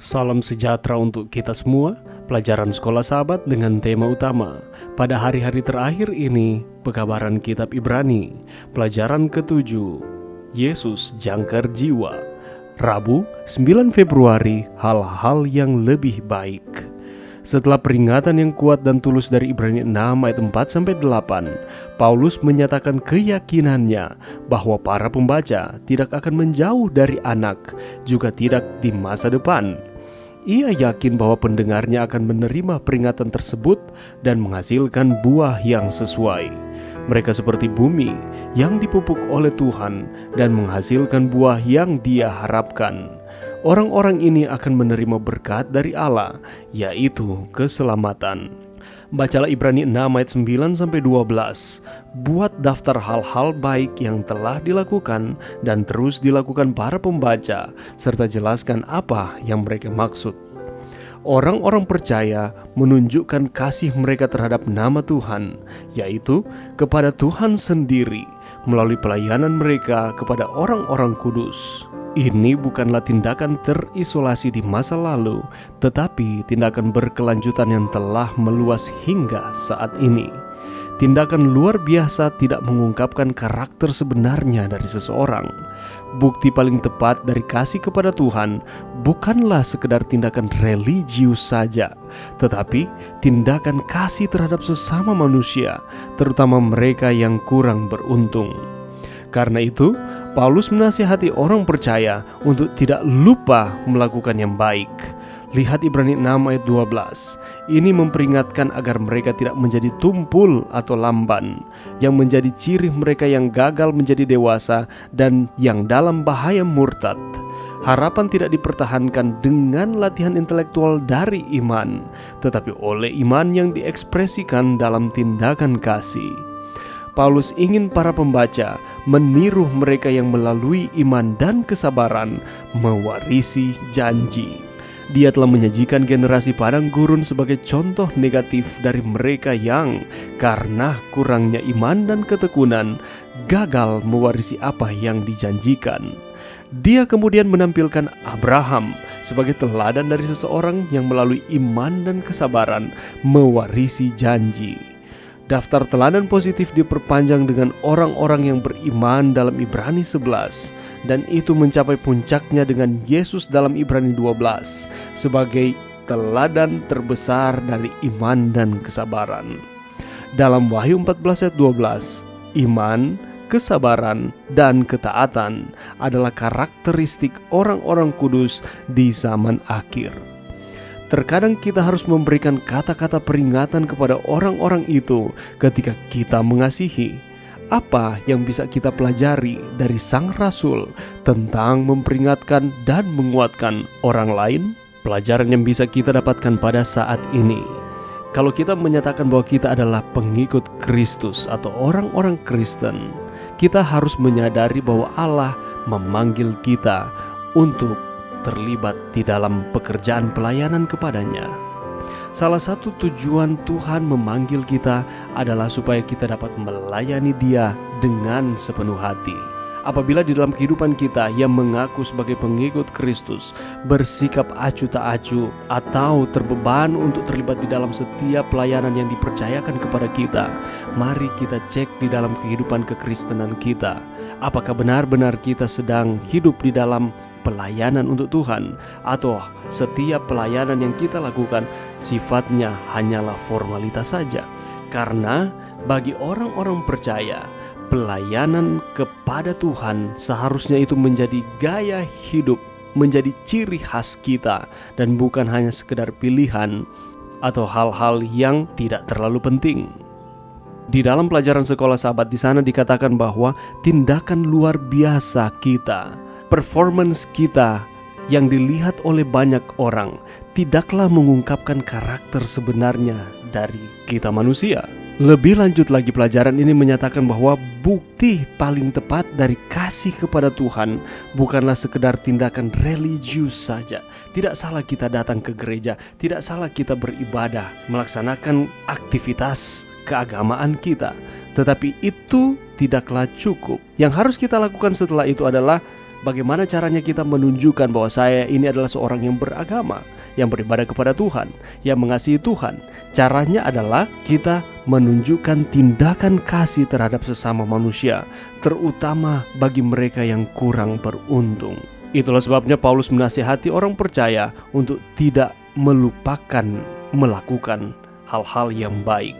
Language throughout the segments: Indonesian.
Salam sejahtera untuk kita semua. Pelajaran Sekolah Sahabat dengan tema utama pada hari-hari terakhir ini, pekabaran kitab Ibrani. Pelajaran ke-7, Yesus jangkar jiwa. Rabu 9 Februari, hal-hal yang lebih baik. Setelah peringatan yang kuat dan tulus dari Ibrani 6 ayat 4-8, Paulus menyatakan keyakinannya bahwa para pembaca tidak akan menjauh dari anak, juga tidak di masa depan. Ia yakin bahwa pendengarnya akan menerima peringatan tersebut dan menghasilkan buah yang sesuai. Mereka seperti bumi yang dipupuk oleh Tuhan dan menghasilkan buah yang Dia harapkan. Orang-orang ini akan menerima berkat dari Allah, yaitu keselamatan. Bacalah Ibrani 6 ayat 9-12. Buat daftar hal-hal baik yang telah dilakukan dan terus dilakukan para pembaca, serta jelaskan apa yang mereka maksud. Orang-orang percaya menunjukkan kasih mereka terhadap nama Tuhan, yaitu kepada Tuhan sendiri, melalui pelayanan mereka kepada orang-orang kudus. Ini bukanlah tindakan terisolasi di masa lalu, tetapi tindakan berkelanjutan yang telah meluas hingga saat ini. Tindakan luar biasa tidak mengungkapkan karakter sebenarnya dari seseorang. Bukti paling tepat dari kasih kepada Tuhan bukanlah sekedar tindakan religius saja, tetapi tindakan kasih terhadap sesama manusia, terutama mereka yang kurang beruntung. Karena itu, Paulus menasihati orang percaya untuk tidak lupa melakukan yang baik. Lihat Ibrani 6 ayat 12. Ini memperingatkan agar mereka tidak menjadi tumpul atau lamban, yang menjadi ciri mereka yang gagal menjadi dewasa dan yang dalam bahaya murtad. Harapan tidak dipertahankan dengan latihan intelektual dari iman, tetapi oleh iman yang diekspresikan dalam tindakan kasih. Paulus ingin para pembaca meniru mereka yang melalui iman dan kesabaran mewarisi janji. Dia telah menyajikan generasi padang gurun sebagai contoh negatif dari mereka yang karena kurangnya iman dan ketekunan gagal mewarisi apa yang dijanjikan. Dia kemudian menampilkan Abraham sebagai teladan dari seseorang yang melalui iman dan kesabaran mewarisi janji. Daftar teladan positif diperpanjang dengan orang-orang yang beriman dalam Ibrani 11, dan itu mencapai puncaknya dengan Yesus dalam Ibrani 12 sebagai teladan terbesar dari iman dan kesabaran. Dalam Wahyu 14 ayat 12, iman, kesabaran, dan ketaatan adalah karakteristik orang-orang kudus di zaman akhir. Terkadang kita harus memberikan kata-kata peringatan kepada orang-orang itu ketika kita mengasihi. Apa yang bisa kita pelajari dari Sang Rasul tentang memperingatkan dan menguatkan orang lain? Pelajaran yang bisa kita dapatkan pada saat ini. Kalau kita menyatakan bahwa kita adalah pengikut Kristus atau orang-orang Kristen, kita harus menyadari bahwa Allah memanggil kita untuk terlibat di dalam pekerjaan pelayanan kepadanya. Salah satu tujuan Tuhan memanggil kita adalah supaya kita dapat melayani Dia dengan sepenuh hati. Apabila di dalam kehidupan kita yang mengaku sebagai pengikut Kristus bersikap acuh tak acuh atau terbeban untuk terlibat di dalam setiap pelayanan yang dipercayakan kepada kita, mari kita cek di dalam kehidupan kekristenan kita. Apakah benar-benar kita sedang hidup di dalam pelayanan untuk Tuhan, atau setiap pelayanan yang kita lakukan sifatnya hanyalah formalitas saja? Karena bagi orang-orang percaya, pelayanan kepada Tuhan seharusnya itu menjadi gaya hidup, menjadi ciri khas kita, dan bukan hanya sekedar pilihan atau hal-hal yang tidak terlalu penting. Di dalam pelajaran Sekolah Sahabat di sana dikatakan bahwa tindakan luar biasa kita, performance kita yang dilihat oleh banyak orang tidaklah mengungkapkan karakter sebenarnya dari kita manusia. Lebih lanjut lagi, pelajaran ini menyatakan bahwa bukti paling tepat dari kasih kepada Tuhan bukanlah sekedar tindakan religius saja. Tidak salah kita datang ke gereja, tidak salah kita beribadah, melaksanakan aktivitas keagamaan kita, tetapi itu tidaklah cukup. Yang harus kita lakukan setelah itu adalah Bagaimana caranya kita menunjukkan bahwa saya ini adalah seorang yang beragama, yang beribadah kepada Tuhan, yang mengasihi Tuhan? Caranya adalah kita menunjukkan tindakan kasih terhadap sesama manusia, terutama bagi mereka yang kurang beruntung. Itulah sebabnya Paulus menasihati orang percaya untuk tidak melupakan melakukan hal-hal yang baik.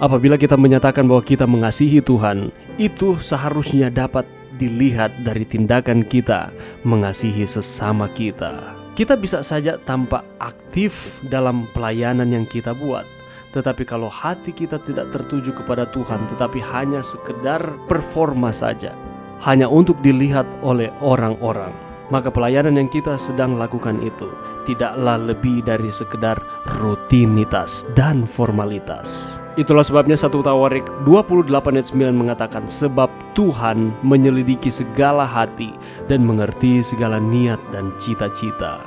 Apabila kita menyatakan bahwa kita mengasihi Tuhan, itu seharusnya dapat dilihat dari tindakan kita mengasihi sesama kita. Kita bisa saja tampak aktif dalam pelayanan yang kita buat, tetapi kalau hati kita tidak tertuju kepada Tuhan, tetapi hanya sekedar performa saja, hanya untuk dilihat oleh orang-orang, maka pelayanan yang kita sedang lakukan itu tidaklah lebih dari sekedar rutinitas dan formalitas. Itulah sebabnya 1 Tawarik 28 ayat 9 mengatakan, sebab Tuhan menyelidiki segala hati dan mengerti segala niat dan cita-cita.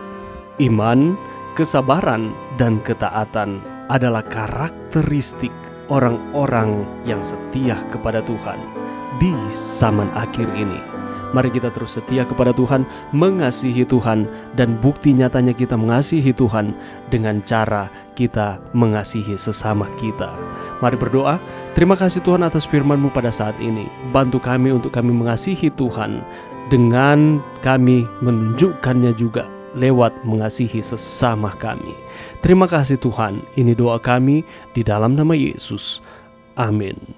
Iman, kesabaran, dan ketaatan adalah karakteristik orang-orang yang setia kepada Tuhan di zaman akhir ini. Mari kita terus setia kepada Tuhan, mengasihi Tuhan, dan bukti nyatanya kita mengasihi Tuhan dengan cara kita mengasihi sesama kita. Mari berdoa. Terima kasih Tuhan atas firman-Mu pada saat ini. Bantu kami untuk kami mengasihi Tuhan dengan kami menunjukkannya juga lewat mengasihi sesama kami. Terima kasih Tuhan. Ini doa kami di dalam nama Yesus. Amin.